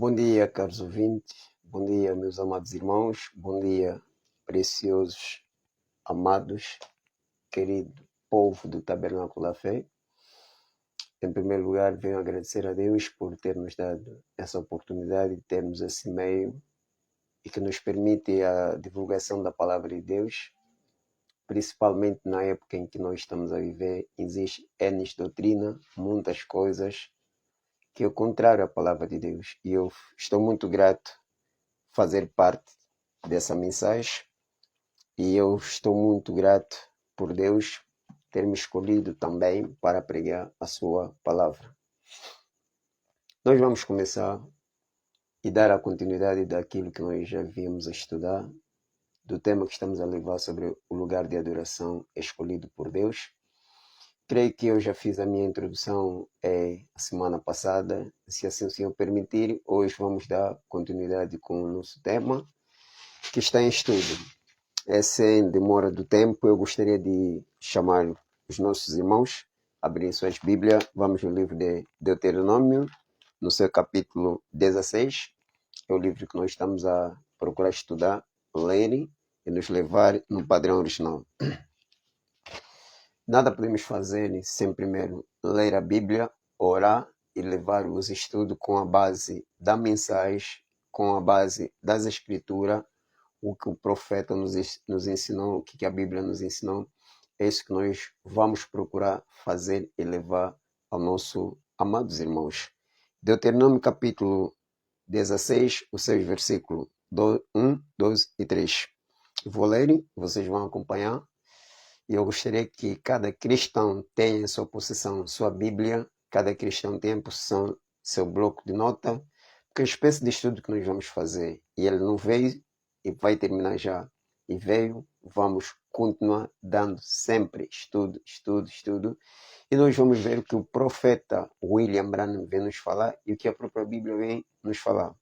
Bom dia, caros ouvintes. Bom dia, meus amados irmãos. Bom dia, preciosos, amados, querido povo do Tabernáculo da Fé. Em primeiro lugar, venho agradecer a Deus por ter nos dado essa oportunidade de termos esse meio e que nos permite a divulgação da Palavra de Deus, principalmente na época em que nós estamos a viver. Existe N doutrina, muitas coisas que é o contrário à Palavra de Deus. E eu estou muito grato fazer parte dessa mensagem e eu estou muito grato por Deus ter me escolhido também para pregar a sua palavra. Nós vamos começar e dar a continuidade daquilo que nós já vimos a estudar, do tema que estamos a levar sobre o lugar de adoração escolhido por Deus. Creio que eu já fiz a minha introdução a semana passada. Se assim o Senhor permitir, hoje vamos dar continuidade com o nosso tema, que está em estudo. Sem demora do tempo, eu gostaria de chamar os nossos irmãos a abrirem suas Bíblias. Vamos no livro de Deuteronômio, no seu capítulo 16. É o livro que nós estamos a procurar estudar, ler e nos levar no padrão original. Nada podemos fazer sem primeiro ler a Bíblia, orar e levar os estudos com a base da mensagem, com a base das Escrituras, o que o profeta nos ensinou, o que a Bíblia nos ensinou. É isso que nós vamos procurar fazer e levar ao nosso amados irmãos. Deuteronômio capítulo 16, os seus versículos 1, 12 e 3. Vou ler, vocês vão acompanhar. E eu gostaria que cada cristão tenha em sua possessão sua Bíblia, cada cristão tenha em possessão seu bloco de nota, porque é a espécie de estudo que nós vamos fazer, e ele não veio e vai terminar já, e veio, vamos continuar dando sempre estudo, e nós vamos ver o que o profeta William Branham vem nos falar e o que a própria Bíblia vem nos falar.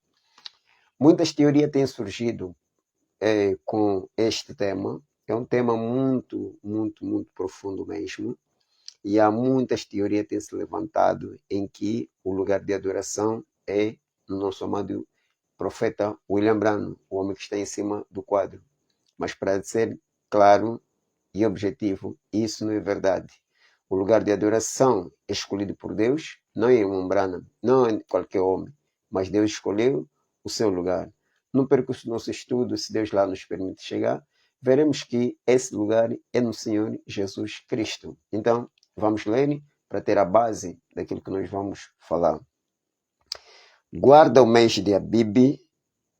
Muitas teorias têm surgido com este tema. É um tema muito profundo mesmo. E há muitas teorias que têm se levantado em que o lugar de adoração é no nosso amado profeta William Branham, o homem que está em cima do quadro. Mas para ser claro e objetivo, isso não é verdade. O lugar de adoração escolhido por Deus não é William Branham, não é qualquer homem, mas Deus escolheu o seu lugar. No percurso do nosso estudo, se Deus lá nos permite chegar, veremos que esse lugar é no Senhor Jesus Cristo. Então, vamos ler para ter a base daquilo que nós vamos falar. Guarda o mês de Abib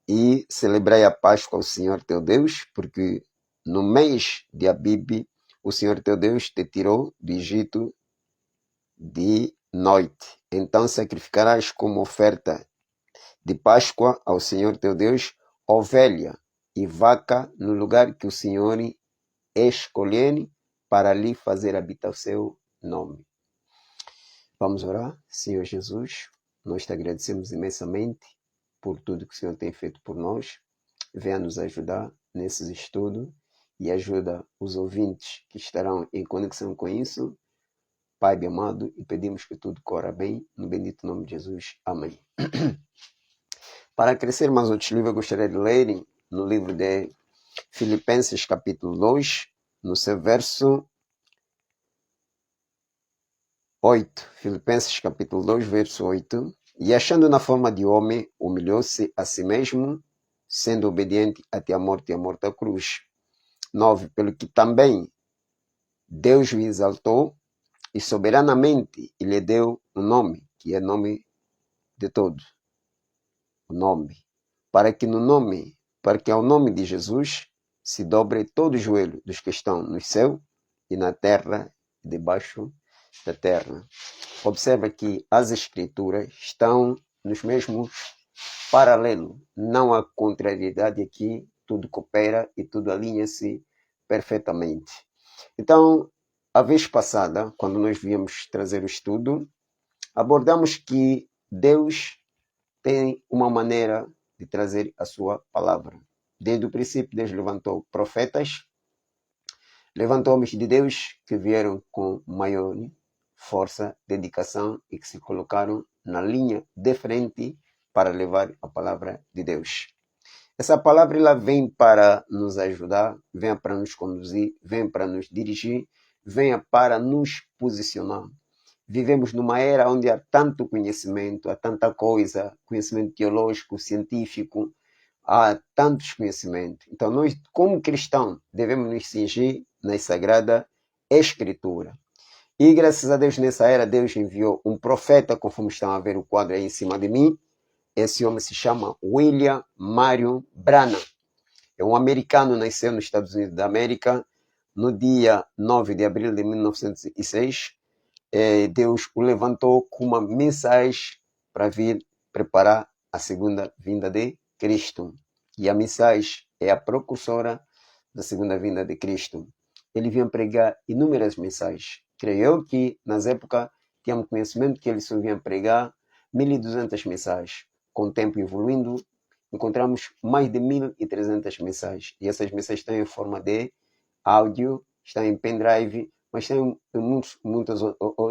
e celebrai a Páscoa ao Senhor teu Deus, porque no mês de Abib o Senhor teu Deus te tirou do Egito de noite. Então sacrificarás como oferta de Páscoa ao Senhor teu Deus ovelha e vaca no lugar que o Senhor escolher para lhe fazer habitar o seu nome. Vamos orar. Senhor Jesus, nós te agradecemos imensamente por tudo que o Senhor tem feito por nós. Venha nos ajudar nesses estudos e ajuda os ouvintes que estarão em conexão com isso. Pai amado, e pedimos que tudo corra bem, no bendito nome de Jesus. Amém. Para crescer mais outros livros, eu gostaria de ler no livro de Filipenses capítulo 2, no seu verso 8. Filipenses capítulo 2, verso 8. E achando na forma de homem, humilhou-se a si mesmo, sendo obediente até a morte e a morte da cruz. 9. Pelo que também Deus o exaltou e soberanamente lhe deu um nome, que é nome de todos. O nome. Para que ao nome de Jesus se dobre todo o joelho dos que estão no céu e na terra e debaixo da terra. Observa que as escrituras estão nos mesmos paralelos. Não há contrariedade aqui, tudo coopera e tudo alinha-se perfeitamente. Então, a vez passada, quando nós viemos trazer o estudo, abordamos que Deus tem uma maneira de trazer a sua palavra. Desde o princípio, Deus levantou profetas, levantou homens de Deus que vieram com maior força, dedicação e que se colocaram na linha de frente para levar a palavra de Deus. Essa palavra ela vem para nos ajudar, vem para nos conduzir, vem para nos dirigir, vem para nos posicionar. Vivemos numa era onde há tanto conhecimento, há tanta coisa, conhecimento teológico, científico, há tantos conhecimentos. Então nós, como cristãos, devemos nos cingir na Sagrada Escritura. E graças a Deus, nessa era, Deus enviou um profeta, conforme estão a ver o quadro aí em cima de mim. Esse homem se chama William Marion Branham. É um americano, nasceu nos Estados Unidos da América no dia 9 de abril de 1906. Deus o levantou com uma mensagem para vir preparar a segunda vinda de Cristo. E a mensagem é a precursora da segunda vinda de Cristo. Ele vinha pregar inúmeras mensagens. Creio eu que, nas épocas, tínhamos conhecimento que ele só vinha pregar 1.200 mensagens. Com o tempo evoluindo, encontramos mais de 1.300 mensagens. E essas mensagens estão em forma de áudio, estão em pendrive, mas tem muitos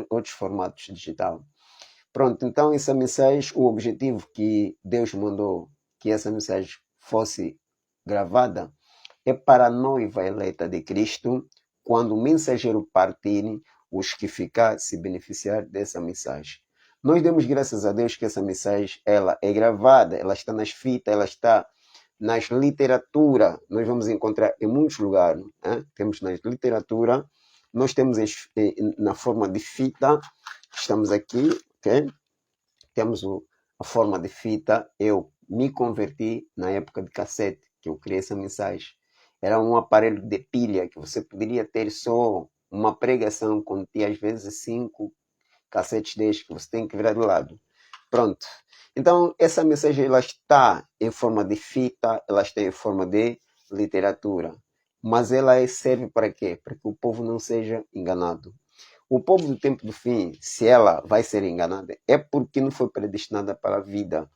outros formatos digital. Pronto, então essa mensagem, o objetivo que Deus mandou que essa mensagem fosse gravada é para a noiva eleita de Cristo, quando o mensageiro partir, os que ficar se beneficiar dessa mensagem. Nós damos graças a Deus que essa mensagem ela é gravada, ela está nas fitas, ela está nas literaturas. Nós vamos encontrar em muitos lugares. Temos nas literaturas, nós temos na forma de fita, estamos aqui, ok? Temos a forma de fita. Eu me converti na época de cassete, que eu criei essa mensagem. Era um aparelho de pilha que você poderia ter só uma pregação, continha às vezes 5 cassetes destes que você tem que virar de lado. Pronto. Então, essa mensagem ela está em forma de fita, ela está em forma de literatura. Mas ela serve para quê? Para que o povo não seja enganado. O povo do tempo do fim, se ela vai ser enganada, é porque não foi predestinada para a vida.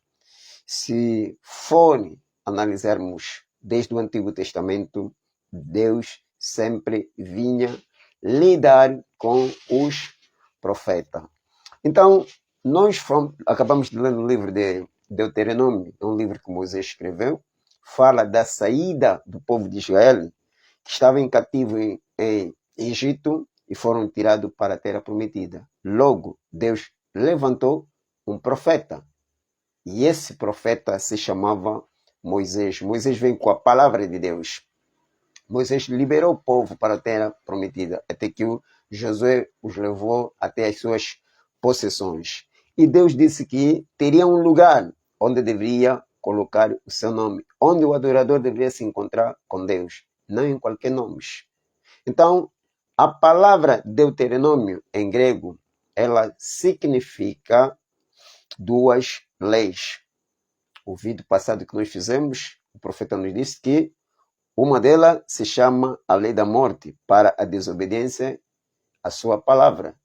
Se for analisarmos desde o Antigo Testamento, Deus sempre vinha lidar com os profetas. Então, nós acabamos de ler no livro de Deuteronômio, um livro que Moisés escreveu, fala da saída do povo de Israel, que estava em cativo em Egito e foram tirados para a terra prometida. Logo, Deus levantou um profeta. E esse profeta se chamava Moisés. Moisés vem com a palavra de Deus. Moisés liberou o povo para a terra prometida, até que Josué os levou até as suas possessões. E Deus disse que teria um lugar onde deveria colocar o seu nome, onde o adorador deveria se encontrar com Deus, não em qualquer nome. Então, a palavra Deuteronômio em grego, ela significa 2 leis. O vídeo passado que nós fizemos, o profeta nos disse que uma delas se chama a lei da morte, para a desobediência à sua palavra.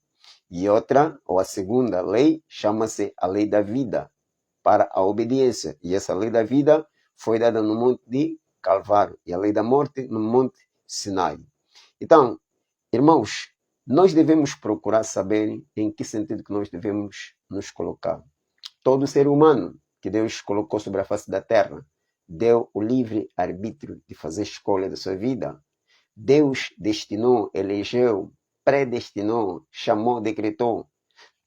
E outra, ou a segunda lei, chama-se a lei da vida, para a obediência. E essa lei da vida foi dada no Monte de Calvário. E a lei da morte no Monte Sinai. Então, irmãos, nós devemos procurar saber em que sentido que nós devemos nos colocar. Todo ser humano que Deus colocou sobre a face da terra deu o livre arbítrio de fazer escolha da sua vida. Deus destinou, elegeu, predestinou, chamou, decretou.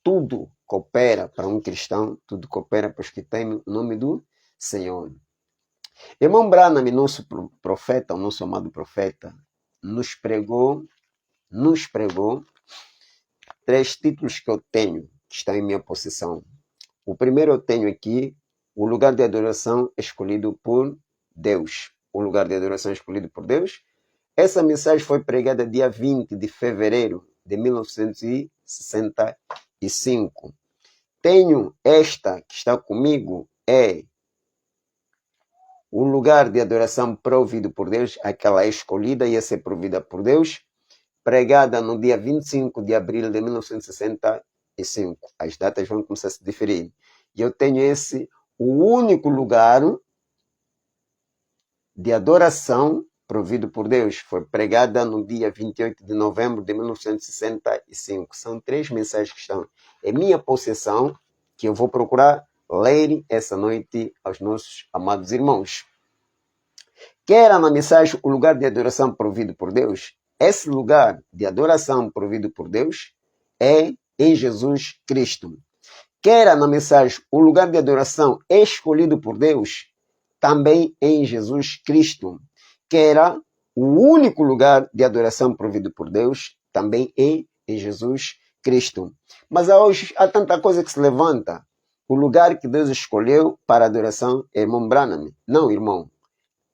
Tudo coopera para um cristão, tudo coopera para os que temem o nome do Senhor. Irmão Branham, nosso profeta, o nosso amado profeta, nos pregou 3 títulos que eu tenho, que estão em minha possessão. O primeiro eu tenho aqui, o lugar de adoração escolhido por Deus. O lugar de adoração escolhido por Deus. Essa mensagem foi pregada dia 20 de fevereiro de 1965. Tenho esta que está comigo, é o lugar de adoração provido por Deus, aquela escolhida ia ser provida por Deus, pregada no dia 25 de abril de 1965. As datas vão começar a se diferir. E eu tenho esse, o único lugar de adoração provido por Deus. Foi pregada no dia 28 de novembro de 1965. São 3 mensagens que estão em minha possessão, que eu vou procurar ler essa noite aos nossos amados irmãos. Quer na mensagem o lugar de adoração provido por Deus? Esse lugar de adoração provido por Deus é em Jesus Cristo. Quer na mensagem o lugar de adoração escolhido por Deus? Também em Jesus Cristo. Quer o único lugar de adoração provido por Deus? Também em Jesus Cristo. Mas hoje há tanta coisa que se levanta. O lugar que Deus escolheu para adoração é irmão Branham. Não, irmão.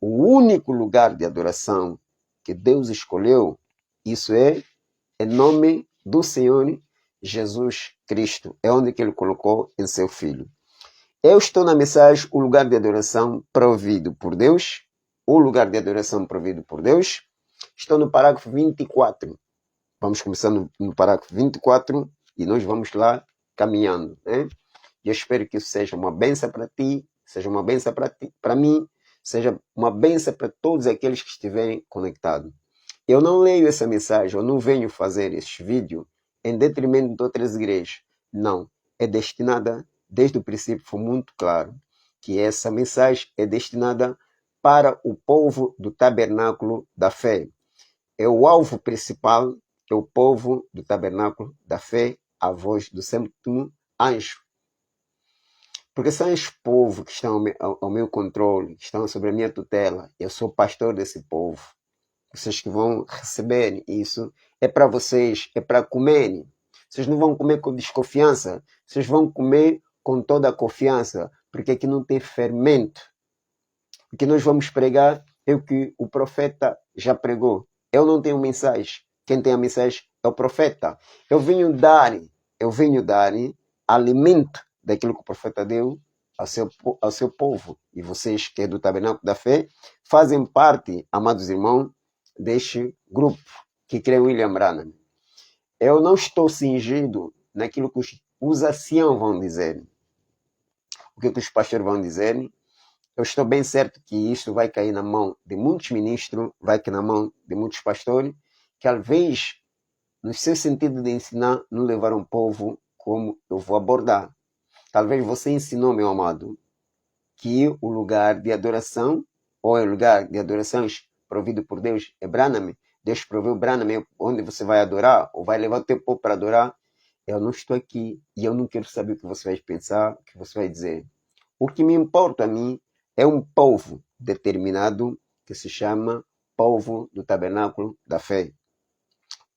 O único lugar de adoração que Deus escolheu, isso é em nome do Senhor Jesus Cristo. É onde que Ele colocou em seu Filho. Eu estou na mensagem, o lugar de adoração provido por Deus. O lugar de adoração provido por Deus. Estou no parágrafo 24. Vamos começar no parágrafo 24 e nós vamos lá caminhando. Né? Eu espero que isso seja uma bênção para ti, seja uma bênção para mim, seja uma bênção para todos aqueles que estiverem conectados. Eu não leio essa mensagem, eu não venho fazer esse vídeo em detrimento de outras igrejas. Não, é destinada, desde o princípio foi muito claro, que essa mensagem é destinada para o povo do tabernáculo da fé. É o alvo principal, é o povo do tabernáculo da fé, a voz do sétimo anjo. Porque são os povos que estão ao meu controle, que estão sobre a minha tutela. Eu sou pastor desse povo. Vocês que vão receber isso, é para vocês, é para comerem. Vocês não vão comer com desconfiança, vocês vão comer com toda a confiança, porque aqui não tem fermento. O que nós vamos pregar é o que o profeta já pregou. Eu não tenho mensagem. Quem tem a mensagem é o profeta. Eu venho dar alimento daquilo que o profeta deu ao seu povo. E vocês que é do Tabernáculo da Fé fazem parte, amados irmãos, deste grupo que crê William Branham. Eu não estou cingido naquilo que os anciãos vão dizer. O que os pastores vão dizer. Eu estou bem certo que isto vai cair na mão de muitos ministros, vai cair na mão de muitos pastores, que talvez, no seu sentido de ensinar, não levaram o povo como eu vou abordar. Talvez você ensinou, meu amado, que o lugar de adoração, ou é o lugar de adorações provido por Deus, é Branham. Deus proveu Branham, onde você vai adorar, ou vai levar o teu povo para adorar. Eu não estou aqui e eu não quero saber o que você vai pensar, o que você vai dizer. O que me importa a mim é um povo determinado que se chama povo do tabernáculo da fé.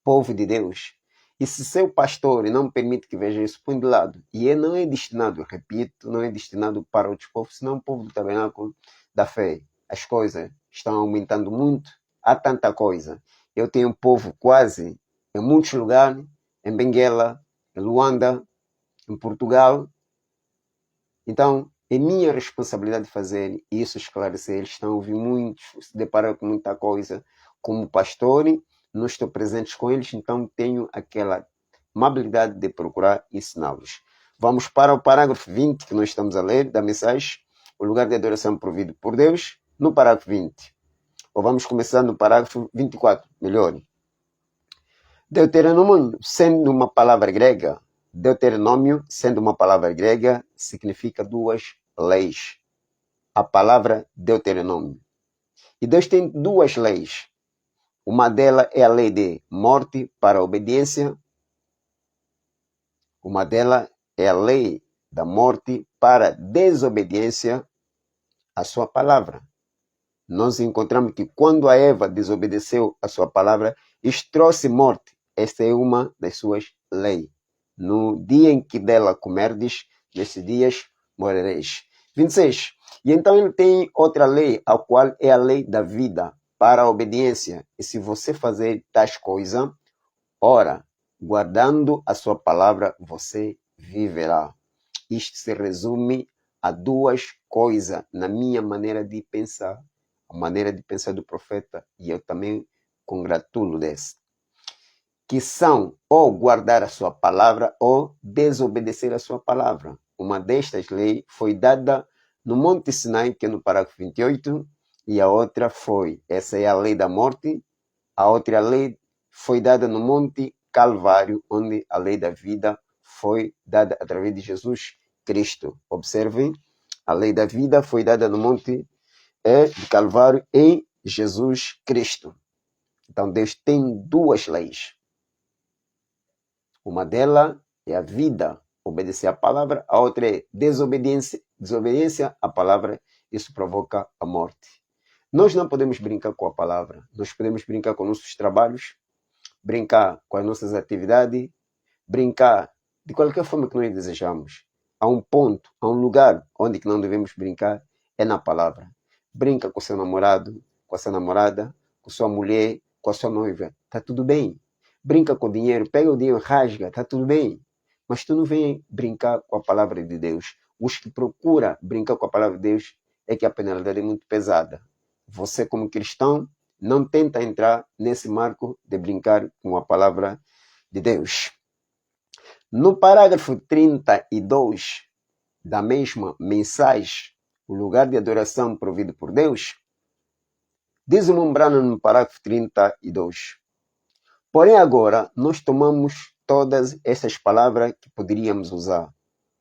Povo de Deus. E se seu pastor não permite que veja isso, põe de lado. E ele não é destinado, repito, não é destinado para outros povos, senão o povo do tabernáculo da fé. As coisas estão aumentando muito, há tanta coisa. Eu tenho um povo quase em muitos lugares, em Benguela, em Luanda, em Portugal. Então, é minha responsabilidade fazer isso, esclarecer. Eles estão a ouvir muito, se deparam com muita coisa. Como pastor, não estou presente com eles, então tenho aquela amabilidade de procurar ensiná-los. Vamos para o parágrafo 20, que nós estamos a ler, da mensagem, o lugar de adoração provido por Deus, no parágrafo 20. Ou vamos começar no parágrafo 24, melhor. Deuteronômio, sendo uma palavra grega, Deuteronômio, sendo uma palavra grega, significa duas leis. A palavra Deuteronômio. E Deus tem duas leis. Uma delas é a lei de morte para a obediência. Uma delas é a lei da morte para a desobediência à sua palavra. Nós encontramos que quando a Eva desobedeceu a sua palavra, isto trouxe morte. Esta é uma das suas leis. No dia em que dela comerdes, nesses dias morrereis. 26. E então ele tem outra lei, a qual é a lei da vida para a obediência. E se você fazer tais coisas, ora, guardando a sua palavra, você viverá. Isto se resume a duas coisas na minha maneira de pensar. A maneira de pensar do profeta, e eu também congratulo dessa. Que são ou guardar a sua palavra ou desobedecer a sua palavra. Uma destas leis foi dada no Monte Sinai, que é no parágrafo 28, e a outra foi, essa é a lei da morte, a outra lei foi dada no Monte Calvário, onde a lei da vida foi dada através de Jesus Cristo. Observem, a lei da vida foi dada no Monte de Calvário em Jesus Cristo. Então Deus tem duas leis. Uma delas é a vida, obedecer à palavra. A outra é desobediência à palavra. Isso provoca a morte. Nós não podemos brincar com a palavra. Nós podemos brincar com nossos trabalhos, brincar com as nossas atividades, brincar de qualquer forma que nós desejamos. Há um ponto, há um lugar onde que não devemos brincar, é na palavra. Brinca com seu namorado, com a sua namorada, com sua mulher, com a sua noiva. Está tudo bem. Brinca com o dinheiro, pega o dinheiro, rasga, está tudo bem. Mas tu não vem brincar com a palavra de Deus. Os que procuram brincar com a palavra de Deus é que a penalidade é muito pesada. Você, como cristão, não tenta entrar nesse marco de brincar com a palavra de Deus. No parágrafo 32 da mesma mensagem, o lugar de adoração provido por Deus, diz o Membrana no parágrafo 32. Porém, agora, nós tomamos todas essas palavras que poderíamos usar,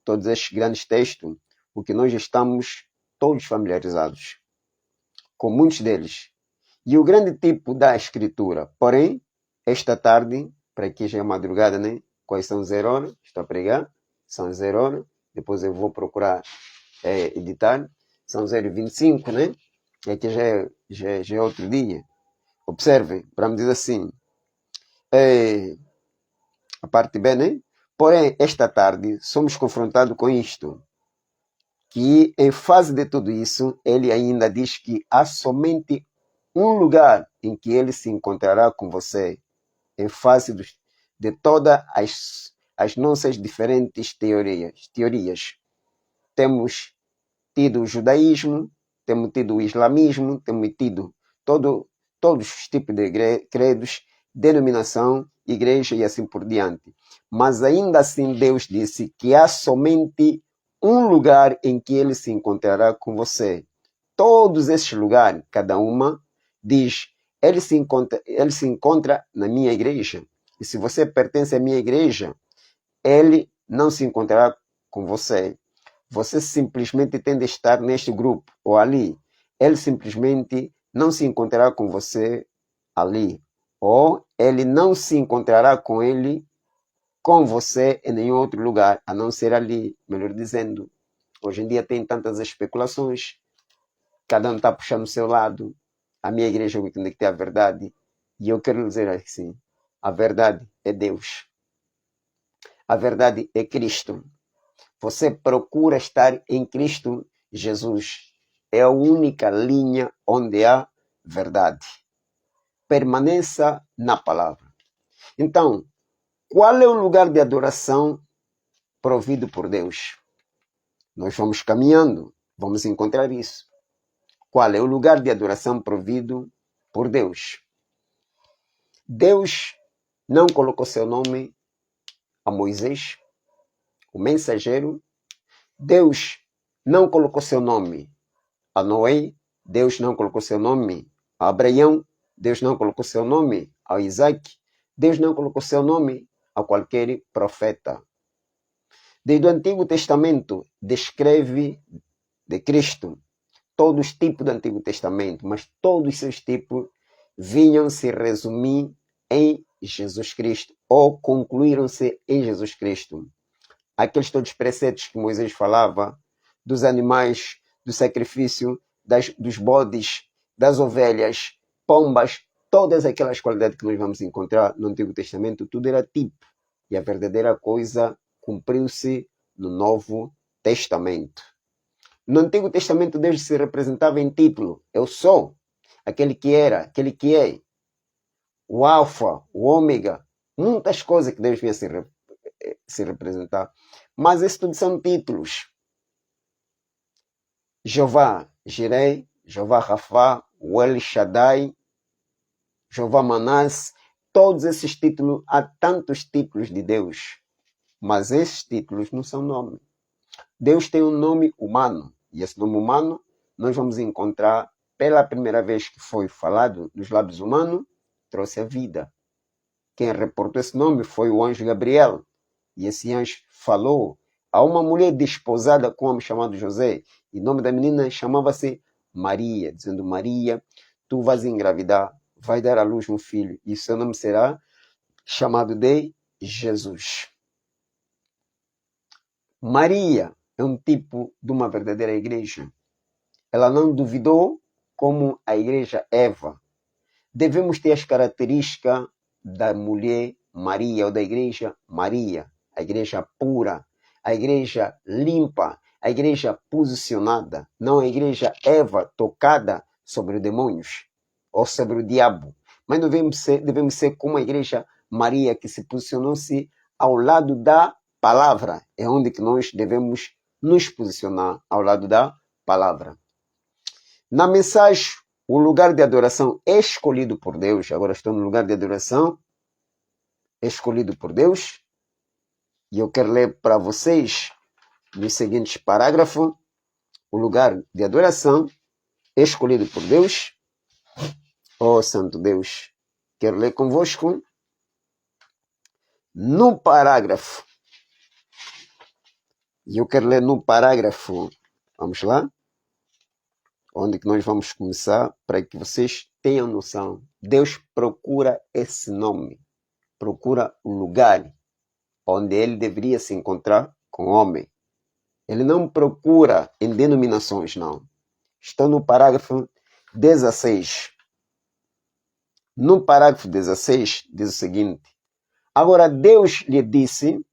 todos estes grandes textos, o que nós estamos todos familiarizados com muitos deles. E o grande tipo da escritura. Porém, esta tarde, para aqui já é madrugada, né? Quais são 0 horas? Estou a pregar. São 0 horas. Depois eu vou procurar editar. São 0h25, né? E aqui já é outro dia. Observem, para me dizer assim. A parte B, né? Porém, esta tarde, somos confrontados com isto. Que em face de tudo isso, ele ainda diz que há somente um lugar em que ele se encontrará com você, em face de todas as nossas diferentes teorias. Temos tido o judaísmo, temos tido o islamismo, temos tido todos os tipos de credos, denominação, igreja e assim por diante. Mas ainda assim Deus disse que há somente um lugar em que ele se encontrará com você. Todos esses lugares, cada uma, diz, ele se encontra na minha igreja. E se você pertence à minha igreja, ele não se encontrará com você. Você simplesmente tem de estar neste grupo ou ali. Ele simplesmente não se encontrará com você ali. Ou ele não se encontrará com você em nenhum outro lugar, a não ser ali. Melhor dizendo, hoje em dia tem tantas especulações. Cada um está puxando o seu lado. A minha igreja tem que ter a verdade. E eu quero dizer assim, a verdade é Deus. A verdade é Cristo. Você procura estar em Cristo Jesus. É a única linha onde há verdade. Permaneça na palavra. Então, qual é o lugar de adoração provido por Deus? Nós vamos caminhando, vamos encontrar isso. Qual é o lugar de adoração provido por Deus? Deus não colocou seu nome a Moisés, o mensageiro. Deus não colocou seu nome a Noé. Deus não colocou seu nome a Abraão. Deus não colocou seu nome a Isaac. Deus não colocou seu nome a qualquer profeta. Desde o Antigo Testamento descreve de Cristo todos os tipos do Antigo Testamento, mas todos os seus tipos vinham se resumir em Jesus Cristo, ou concluíram-se em Jesus Cristo. Aqueles todos os preceitos que Moisés falava, dos animais, do sacrifício, dos bodes, das ovelhas, pombas, todas aquelas qualidades que nós vamos encontrar no Antigo Testamento, tudo era tipo. E a verdadeira coisa cumpriu-se no Novo Testamento. No Antigo Testamento, Deus se representava em título. Eu sou aquele que era, aquele que é. O Alfa, o Ômega. Muitas coisas que Deus vinha se representar. Mas isso tudo são títulos. Jeová Jireh, Jeová Rafá, o El Shaddai, Jeová Manasse. Todos esses títulos, há tantos títulos de Deus. Mas esses títulos não são nome. Deus tem um nome humano. E esse nome humano nós vamos encontrar pela primeira vez que foi falado nos lábios humanos, trouxe a vida. Quem reportou esse nome foi o anjo Gabriel. E esse anjo falou a uma mulher desposada com um homem chamado José, e o nome da menina chamava-se Maria, dizendo: Maria, tu vais engravidar, vai dar à luz um filho, e seu nome será chamado de Jesus. Maria é um tipo de uma verdadeira igreja. Ela não duvidou como a igreja Eva. Devemos ter as características da mulher Maria, ou da igreja Maria, a igreja pura, a igreja limpa, a igreja posicionada, não a igreja Eva tocada sobre os demônios ou sobre o diabo. Mas devemos ser como a igreja Maria, que se posicionou-se ao lado da palavra. É onde que nós devemos nos posicionar, ao lado da palavra. Na mensagem, o lugar de adoração é escolhido por Deus. Agora estou no lugar de adoração escolhido por Deus. E eu quero ler para vocês nos seguintes parágrafos: o lugar de adoração escolhido por Deus. Oh, Santo Deus, quero ler convosco no parágrafo. E eu quero ler no parágrafo, vamos lá, onde que nós vamos começar, para que vocês tenham noção. Deus procura esse nome, procura o lugar onde ele deveria se encontrar com o homem. Ele não procura em denominações, não. Estou no parágrafo 16. No parágrafo 16 diz o seguinte: agora Deus lhe disse,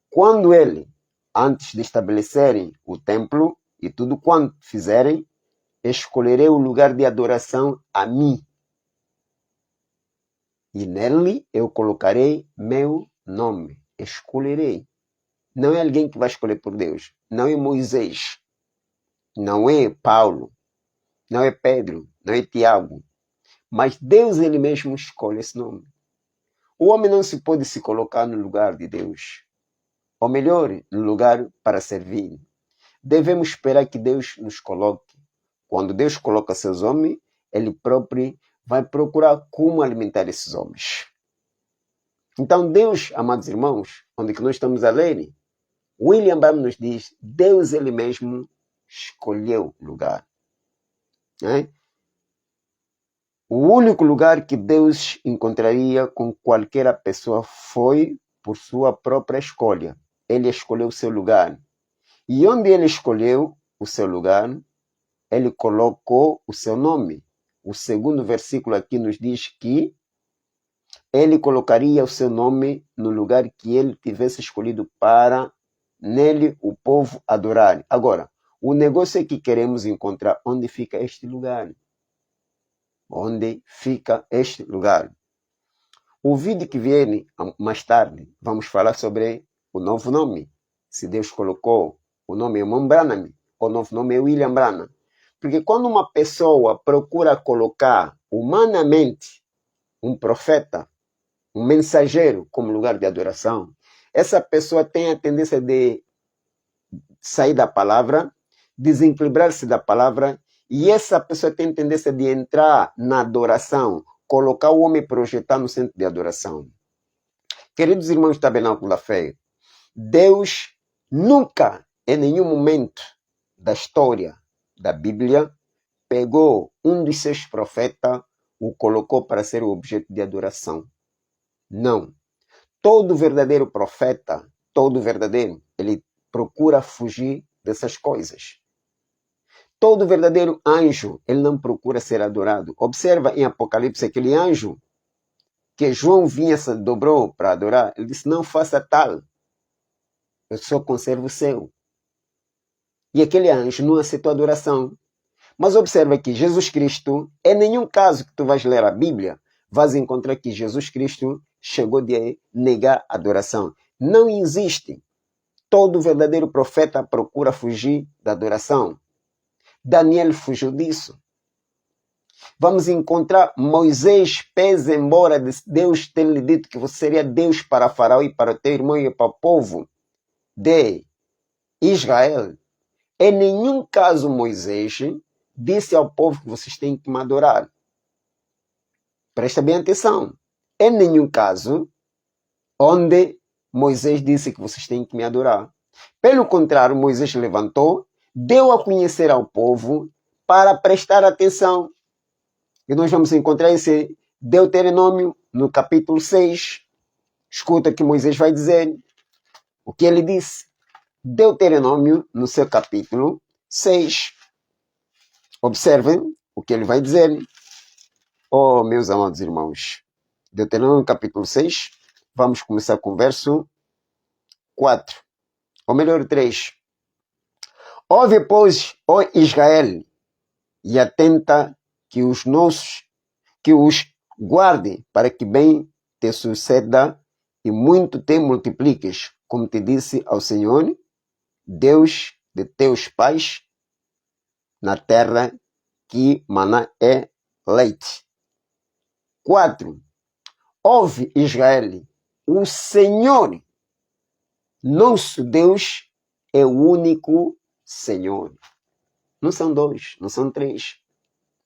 quando ele, antes de estabelecerem o templo e tudo quanto fizerem, escolherei o lugar de adoração a mim. E nele eu colocarei meu nome. Escolherei. Não é alguém que vai escolher por Deus. Não é Moisés. Não é Paulo. Não é Pedro. Não é Tiago. Mas Deus ele mesmo escolhe esse nome. O homem não se pode se colocar no lugar de Deus. Ou melhor, no lugar para servir. Devemos esperar que Deus nos coloque. Quando Deus coloca seus homens, ele próprio vai procurar como alimentar esses homens. Então Deus, amados irmãos, onde que nós estamos a ler, William Branham nos diz, Deus ele mesmo escolheu o lugar. O único lugar que Deus encontraria com qualquer pessoa foi por sua própria escolha. Ele escolheu o seu lugar. E onde ele escolheu o seu lugar, ele colocou o seu nome. O segundo versículo aqui nos diz que ele colocaria o seu nome no lugar que ele tivesse escolhido para nele o povo adorar. Agora, o negócio é que queremos encontrar onde fica este lugar. Onde fica este lugar? O vídeo que vier mais tarde, vamos falar sobre o novo nome. Se Deus colocou o nome Eamon Branham, o novo nome é William Branham. Porque quando uma pessoa procura colocar humanamente um profeta, um mensageiro como lugar de adoração, essa pessoa tem a tendência de sair da palavra, desequilibrar-se da palavra, e essa pessoa tem tendência de entrar na adoração, colocar o homem projetar no centro de adoração. Queridos irmãos do Tabernáculo da Fé, Deus nunca, em nenhum momento da história da Bíblia, pegou um dos seus profetas, o colocou para ser o objeto de adoração. Não. Todo verdadeiro profeta, todo verdadeiro, ele procura fugir dessas coisas. Todo verdadeiro anjo, ele não procura ser adorado. Observa em Apocalipse aquele anjo que João vinha, se dobrou para adorar. Ele disse, não faça tal. Eu só conservo o seu. E aquele anjo não aceitou a adoração. Mas observa que Jesus Cristo, em nenhum caso que tu vais ler a Bíblia, vais encontrar que Jesus Cristo chegou de negar a adoração. Não existe. Todo verdadeiro profeta procura fugir da adoração. Daniel fugiu disso. Vamos encontrar Moisés, pese embora Deus tenha lhe dito que você seria Deus para Faraó e para o teu irmão e para o povo de Israel. Em nenhum caso Moisés disse ao povo que vocês têm que me adorar. Presta bem atenção. Em nenhum caso onde Moisés disse que vocês têm que me adorar. Pelo contrário, Moisés levantou, deu a conhecer ao povo para prestar atenção. E nós vamos encontrar esse Deuteronômio no capítulo 6. Escuta o que Moisés vai dizer. O que ele disse. Deuteronômio no seu capítulo 6. Observem o que ele vai dizer. Oh, meus amados irmãos. Deuteronômio capítulo 6. Vamos começar com o verso 4. Ou melhor, 3. Ouve, pois, ó Israel, e atenta que os guarde, para que bem te suceda e muito te multipliques, como te disse ao Senhor, Deus de teus pais, na terra que mana é leite. 4. Ouve, Israel, o Senhor, nosso Deus, é o único Senhor. Não são dois, não são três.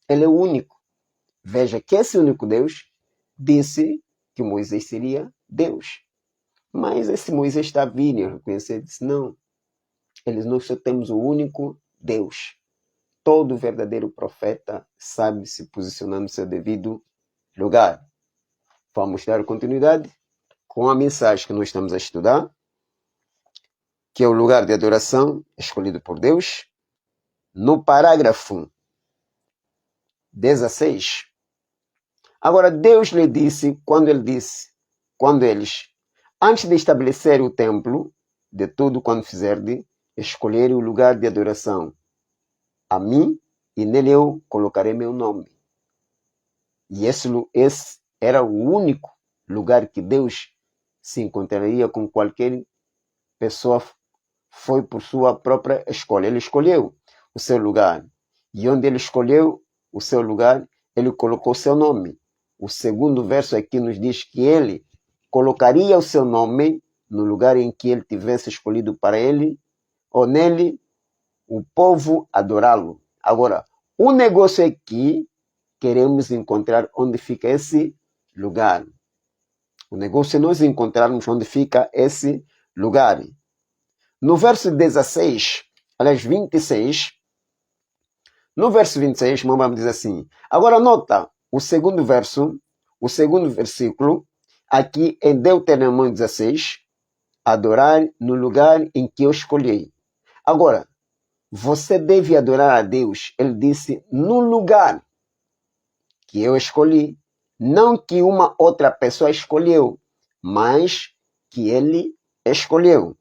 Ele é o único. Veja que esse único Deus disse que Moisés seria Deus. Mas esse Moisés está vindo a reconhecer, disse, não, nós só temos o único Deus. Todo verdadeiro profeta sabe se posicionar no seu devido lugar. Vamos dar continuidade com a mensagem que nós estamos a estudar, que é o lugar de adoração escolhido por Deus. No parágrafo 16. Agora, Deus lhe disse, quando eles, antes de estabelecer o templo, de tudo quando fizerdes, escolher o lugar de adoração a mim, e nele eu colocarei meu nome. E esse era o único lugar que Deus se encontraria com qualquer pessoa, foi por sua própria escolha. Ele escolheu o seu lugar. E onde ele escolheu o seu lugar, ele colocou o seu nome. O segundo verso aqui nos diz que ele colocaria o seu nome no lugar em que ele tivesse escolhido para ele, ou nele, o povo adorá-lo. Agora, o negócio é que queremos encontrar onde fica esse lugar. O negócio é nós encontrarmos onde fica esse lugar. No verso 16, aliás, 26, no verso 26, vamos dizer assim. Agora nota o segundo versículo, aqui em Deuteronômio 16, adorar no lugar em que eu escolhi. Agora, você deve adorar a Deus, ele disse, no lugar que eu escolhi. Não que uma outra pessoa escolheu, mas que ele escolheu.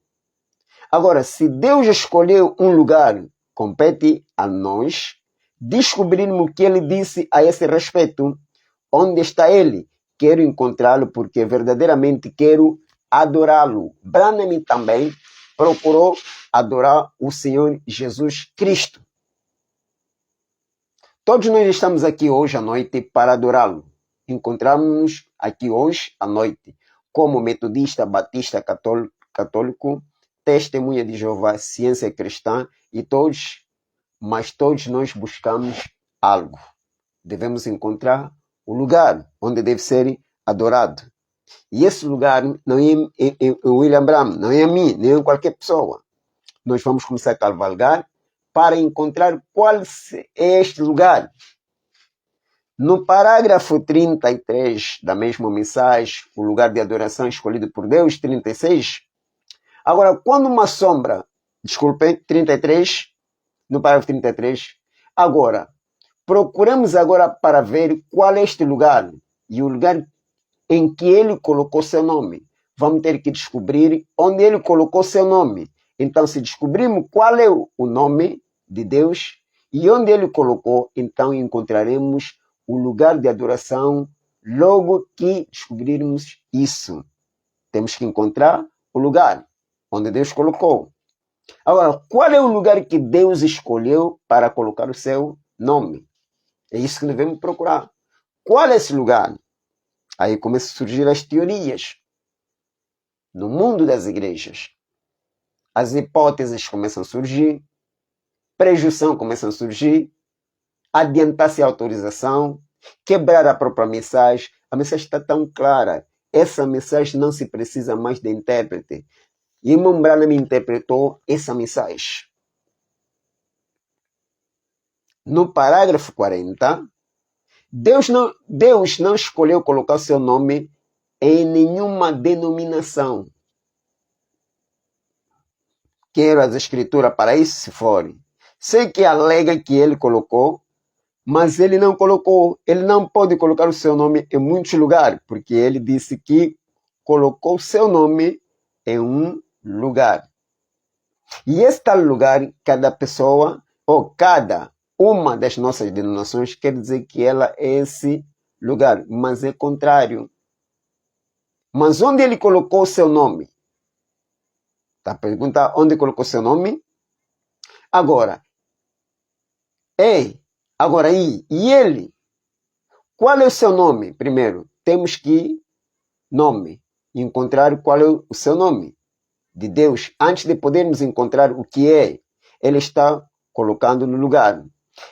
Agora, se Deus escolheu um lugar, compete a nós descobrirmos o que ele disse a esse respeito. Onde está ele? Quero encontrá-lo porque verdadeiramente quero adorá-lo. Branham também procurou adorar o Senhor Jesus Cristo. Todos nós estamos aqui hoje à noite para adorá-lo. Encontramos-nos aqui hoje à noite como metodista, batista, católico, testemunha de Jeová, ciência cristã mas todos nós buscamos algo. Devemos encontrar o lugar onde deve ser adorado. E esse lugar não é William Branham, não é a mim, nem a qualquer pessoa. Nós vamos começar a cavalgar para encontrar qual é este lugar. No parágrafo 33 da mesma mensagem, o lugar de adoração escolhido por Deus, 36. Agora, quando uma sombra, 33, no parágrafo 33. Agora, procuramos agora para ver qual é este lugar e o lugar em que ele colocou seu nome. Vamos ter que descobrir onde ele colocou seu nome. Então, se descobrirmos qual é o nome de Deus e onde ele colocou, então encontraremos o lugar de adoração logo que descobrirmos isso. Temos que encontrar o lugar onde Deus colocou. Agora, qual é o lugar que Deus escolheu para colocar o seu nome? É isso que devemos procurar. Qual é esse lugar? Aí começam a surgir as teorias. No mundo das igrejas, as hipóteses começam a surgir, prejudicial começa a surgir, adiantar-se a autorização, quebrar a própria mensagem. A mensagem está tão clara. Essa mensagem não se precisa mais de intérprete. E irmão Branham interpretou essa mensagem. No parágrafo 40, Deus não escolheu colocar seu nome em nenhuma denominação. Quero as escrituras para isso se forem. Sei que alega que ele colocou, mas ele não colocou. Ele não pode colocar o seu nome em muitos lugares, porque ele disse que colocou o seu nome em um lugar. E este lugar, cada pessoa, ou cada uma das nossas denominações, quer dizer que ela é esse lugar, mas é contrário. Mas onde ele colocou o seu nome? Tá a pergunta, onde colocou o seu nome? Agora, e ele? Qual é o seu nome? Primeiro, temos que encontrar qual é o seu nome de Deus. Antes de podermos encontrar o que é, ele está colocando no lugar.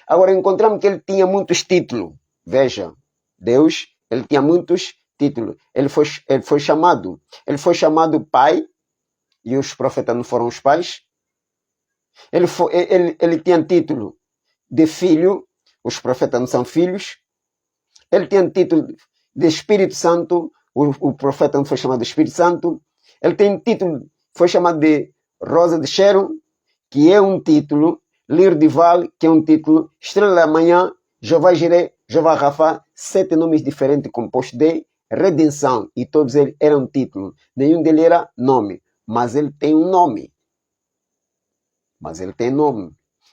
Agora, encontramos que ele tinha muitos títulos. Veja, Deus, ele tinha muitos títulos. Ele foi chamado pai, e os profetas não foram os pais. Ele tinha título de filho, os profetas não são filhos. Ele tinha título de Espírito Santo, o profeta não foi chamado de Espírito Santo. Ele tem título, foi chamado de Rosa de Sharon, que é um título. Lírio de Vale, que é um título. Estrela da Manhã, Jeová Jireh, Jeová Rafa, 7 nomes diferentes compostos de redenção. E todos eles eram títulos. Nenhum deles era nome. Mas ele tem um nome.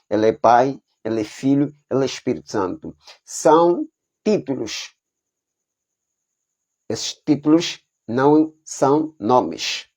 Ele é Pai, ele é Filho, ele é Espírito Santo. São títulos. Esses títulos não são nomes.